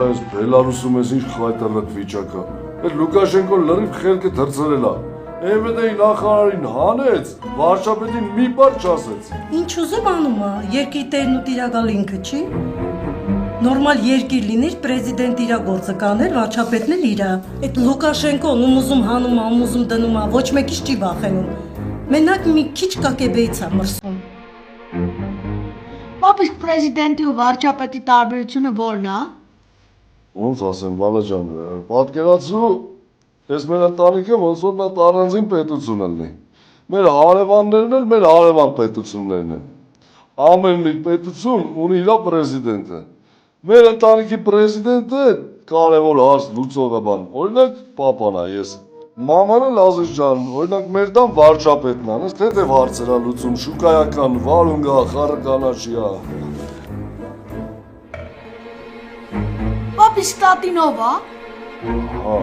Այս Բելարուսում ես ինչ խայտարակ վիճակա։ Այդ Լուկաշենկոն լրիվ խելքը դրձրել է։ ԵՎԴ-ի նախարարին հանեց, վարչապետին մի բառ չասեց։ Ինչ ուզում անում է, երկրի տերն ու տիրակալ ինքը չի։ Նորմալ երկիր լիներ, պրեզիդենտ իրա գործը կաներ, վարչապետն էլ իրա։ Այդ Լուկաշենկոն ում հանում է, ում դնում է, ոչ մեկից չի վախենում։ Մենակ մի քիչ կակեբեից է մրսում։ Պապ, իսկ պրեզիդենտի ու վարչապետի տարբերությունը ո՞րն է։ Ոնց ասեմ, Վալաջան, պատկերացրու, ես մեր ընտանիքը ոնց որ նա առանձին պետություն լինի։ Մեր հարևաններն էլ մեր հարևան պետություններն են։ Ամեն մի պետություն ունի իր պրեզիդենտը։ Մեր ընտանիքի պրեզիդենտը կարևոր հարց լուծողը բան։ Օրինակ, պապան է ես։ Մաման էլ Ազիզ ջան, օրինակ մեր տան վարչապետն է, ըստ հետև հարցեր է լուծում, շուկայական, վարունգա, խառը կանաչի է։ Պապ, իսկ տատին ով է։ Հա,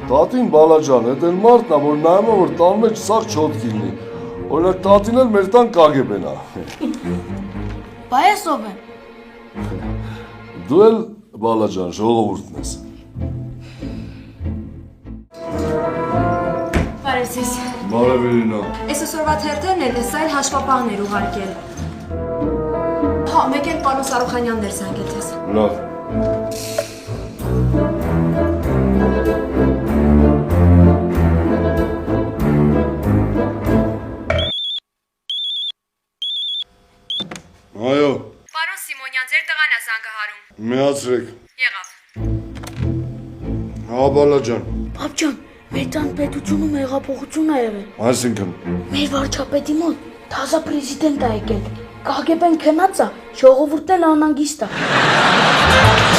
տատին Բալաջան, էդ էլ մարդն է, որ նայում է, որ տան մեջ սաղ չոտք լինի։ Օրինակ տատին էլ մեր տան կագեբեն է։ Բա ես ով եմ։ Դու էլ Բալաջան, ժողովուրդն ես։ Բարև ձեզ։ Բարև Իրինա։ Այս այսօրվա թերթերն են այս այլ հաշվապահներ ուղարկել։ Հա, մեկ էլ պարոն Սարուխանյանն էր զանգել ձեզ։ Լավ։ Այո, Պարոն Սիմոնյան, ձեր տղան է զանգահարում։ միացրեք։ Եղավ։ Հա, Բալաջան։ Պապ ջան, մեր տան պետությունում հեղափոխություն է եղել։ Այսինքն, Մեր վարչապետի մոտ թազա պրեզիդենտ է եկել։ Կագեբեն քնած է, ժողովուրդն էլ անհանգիստ է։